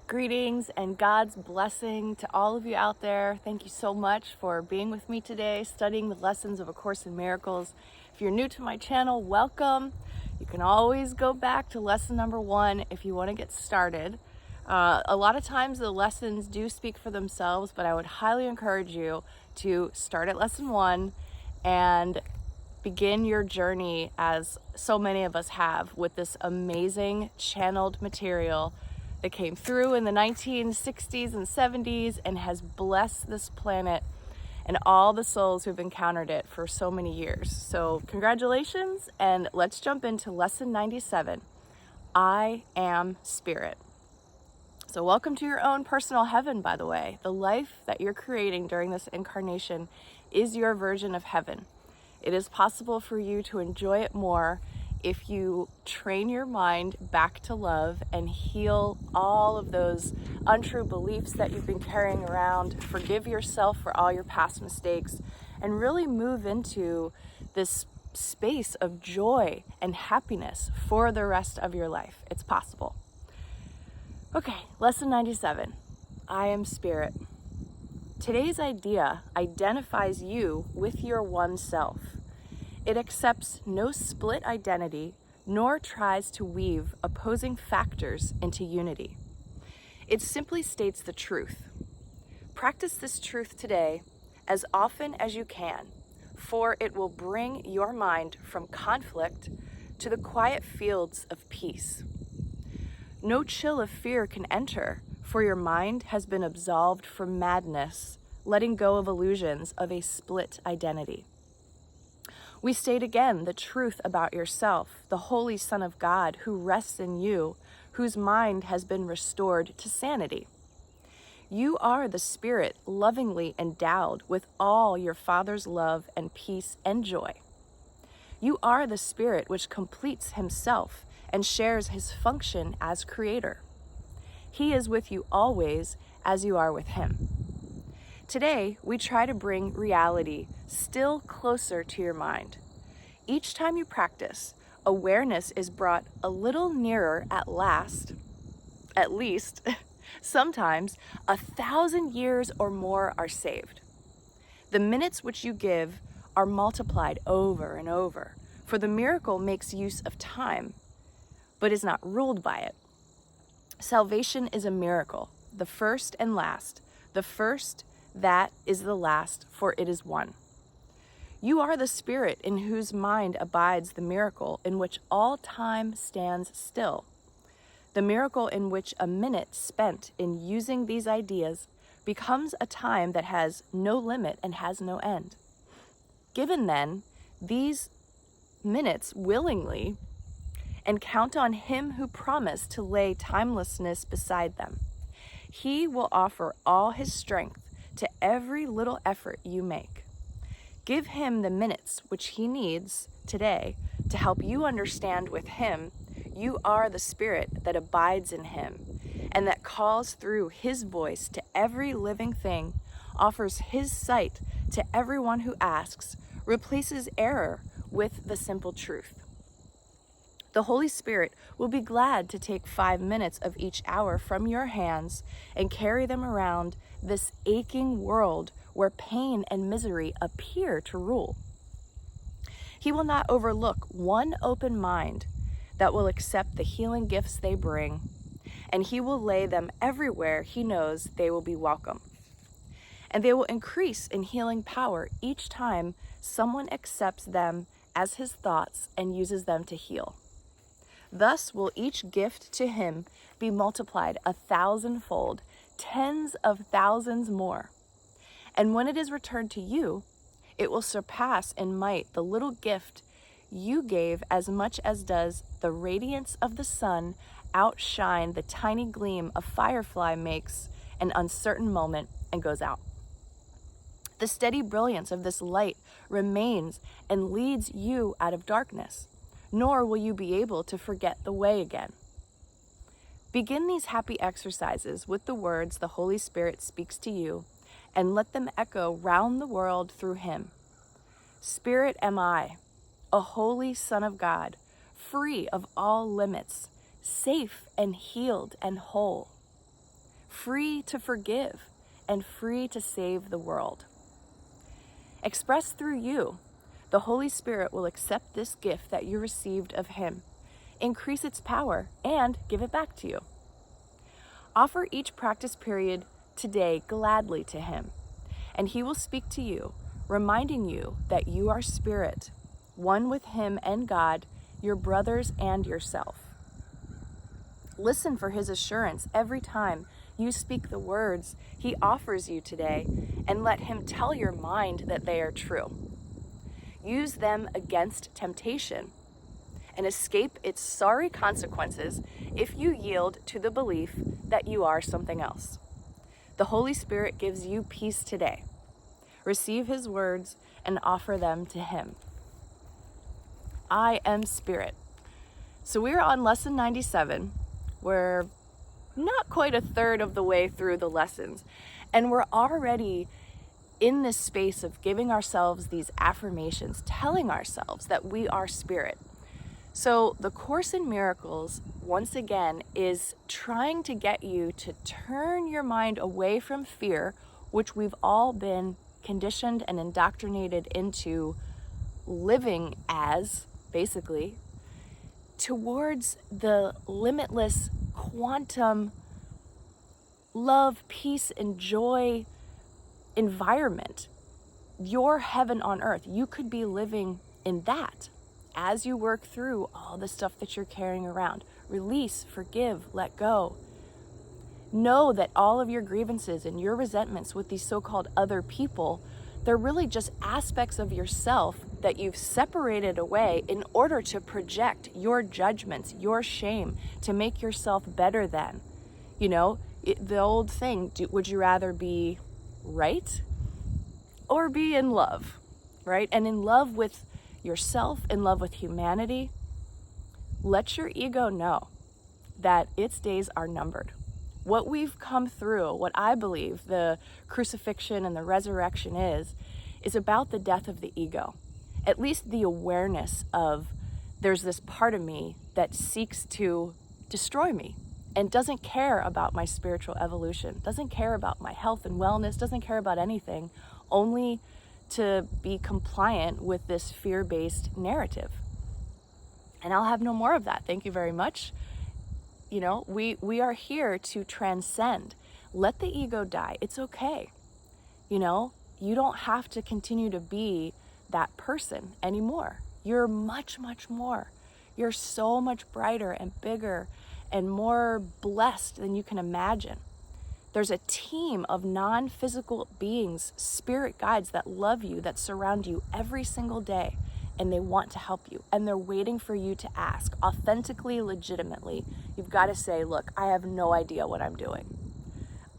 Greetings and God's blessing to all of you out there. Thank you so much for being with me today, studying the lessons of A Course in Miracles. If you're new to my channel, welcome. You can always go back to lesson number 1 if you want to get started. A lot of times the lessons do speak for themselves, but I would highly encourage you to start at lesson 1 and begin your journey, as so many of us have, with this amazing channeled material that came through in the 1960s and 70s and has blessed this planet and all the souls who've encountered it for so many years. So congratulations, and let's jump into lesson 97, I am Spirit. So welcome to your own personal heaven, by the way. The life that you're creating during this incarnation is your version of heaven. It is possible for you to enjoy it more if you train your mind back to love and heal all of those untrue beliefs that you've been carrying around, forgive yourself for all your past mistakes, and really move into this space of joy and happiness for the rest of your life. It's possible. Okay, lesson 97, I am Spirit. Today's idea identifies you with your one self. It accepts no split identity, nor tries to weave opposing factors into unity. It simply states the truth. Practice this truth today as often as you can, for it will bring your mind from conflict to the quiet fields of peace. No chill of fear can enter, for your mind has been absolved from madness, letting go of illusions of a split identity. We state again the truth about yourself, the Holy Son of God who rests in you, whose mind has been restored to sanity. You are the Spirit lovingly endowed with all your Father's love and peace and joy. You are the Spirit which completes himself and shares his function as Creator. He is with you always as you are with him. Today, we try to bring reality still closer to your mind. Each time you practice, awareness is brought a little nearer at least. Sometimes 1,000 years or more are saved. The minutes which you give are multiplied over and over, for the miracle makes use of time, but is not ruled by it. Salvation is a miracle, the first and last, the first that is the last, for it is one. You are the Spirit in whose mind abides the miracle in which all time stands still, the miracle in which a minute spent in using these ideas becomes a time that has no limit and has no end. Given then these minutes willingly, and count on him who promised to lay timelessness beside them, he will offer all his strength to every little effort you make. Give him the minutes which he needs today to help you understand with him you are the Spirit that abides in him and that calls through his voice to every living thing, offers his sight to everyone who asks, replaces error with the simple truth. The Holy Spirit will be glad to take 5 minutes of each hour from your hands and carry them around this aching world where pain and misery appear to rule. He will not overlook one open mind that will accept the healing gifts they bring, and he will lay them everywhere he knows they will be welcome. And they will increase in healing power each time someone accepts them as his thoughts and uses them to heal. Thus will each gift to him be multiplied 1,000-fold, tens of thousands more. And when it is returned to you, it will surpass in might the little gift you gave, as much as does the radiance of the sun outshine the tiny gleam a firefly makes an uncertain moment and goes out. The steady brilliance of this light remains and leads you out of darkness, nor will you be able to forget the way again. Begin these happy exercises with the words the Holy Spirit speaks to you, and let them echo round the world through him. Spirit am I, a holy Son of God, free of all limits, safe and healed and whole. free to forgive, and free to save the world. Expressed through you, the Holy Spirit will accept this gift that you received of Him, increase its power, and give it back to you. Offer each practice period today gladly to Him, and He will speak to you, reminding you that you are spirit, one with Him and God, your brothers and yourself. Listen for His assurance every time you speak the words He offers you today, and let Him tell your mind that they are true. Use them against temptation and escape its sorry consequences if you yield to the belief that you are something else. The Holy Spirit gives you peace today. Receive His words and offer them to Him. I am spirit. So we're on lesson 97. We're not quite a third of the way through the lessons, and we're already in this space of giving ourselves these affirmations, telling ourselves that we are spirit. So the Course in Miracles, once again, is trying to get you to turn your mind away from fear, which we've all been conditioned and indoctrinated into living as, basically, towards the limitless quantum love, peace, and joy environment, your heaven on earth. You could be living in that as you work through all the stuff that you're carrying around. Release, forgive, let go. Know that all of your grievances and your resentments with these so-called other people, they're really just aspects of yourself that you've separated away in order to project your judgments, your shame, to make yourself better than. You know, the old thing, would you rather be right or be in love, right? And in love with yourself, in love with humanity. Let your ego know that its days are numbered. What we've come through, what I believe the crucifixion and the resurrection is about the death of the ego. At least the awareness of there's this part of me that seeks to destroy me and doesn't care about my spiritual evolution, doesn't care about my health and wellness, doesn't care about anything, only to be compliant with this fear-based narrative. And I'll have no more of that. Thank you very much. You know, we are here to transcend. Let the ego die. It's okay. You know, you don't have to continue to be that person anymore. You're much, much more. You're so much brighter and bigger and more blessed than you can imagine. There's a team of non-physical beings, spirit guides that love you, that surround you every single day, and they want to help you, and they're waiting for you to ask authentically, legitimately. You've got to say, look, I have no idea what I'm doing.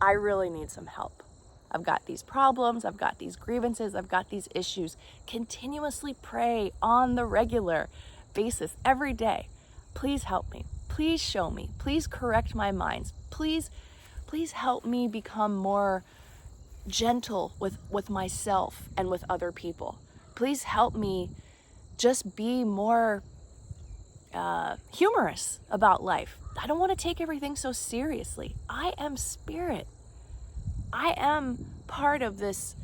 I really need some help. I've got these problems, I've got these grievances, I've got these issues. Continuously pray on the regular basis every day. Please help me. Please show me. Please correct my minds. Please help me become more gentle with myself and with other people. Please help me just be more humorous about life. I don't want to take everything so seriously. I am spirit. I am part of this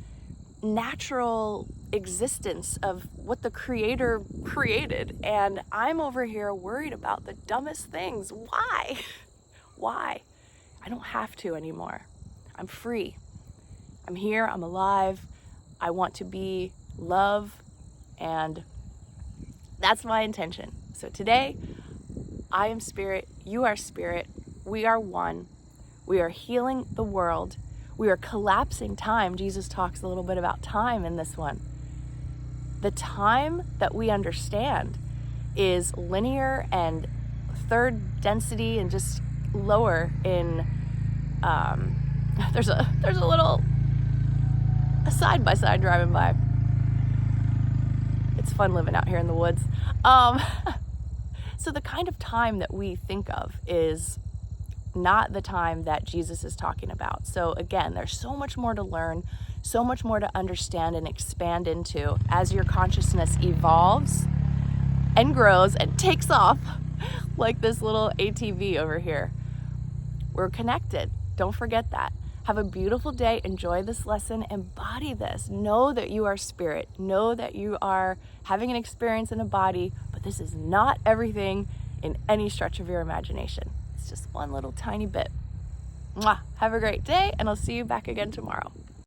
natural existence of what the Creator created, and I'm over here worried about the dumbest things. Why? Why? I don't have to anymore. I'm free. I'm here, I'm alive. I want to be love, and that's my intention. So today, I am spirit, you are spirit, we are one. We are healing the world. We are collapsing time. Jesus talks a little bit about time in this one. The time that we understand is linear and third density and just lower in, there's a little side-by-side driving by. It's fun living out here in the woods. So the kind of time that we think of is not the time that Jesus is talking about. So again, there's so much more to learn, so much more to understand and expand into as your consciousness evolves and grows and takes off like this little ATV over here. We're connected. Don't forget that. Have a beautiful day. Enjoy this lesson. Embody this. Know that you are spirit. Know that you are having an experience in a body, but this is not everything in any stretch of your imagination. It's just one little tiny bit. Mwah. Have a great day, and I'll see you back again tomorrow.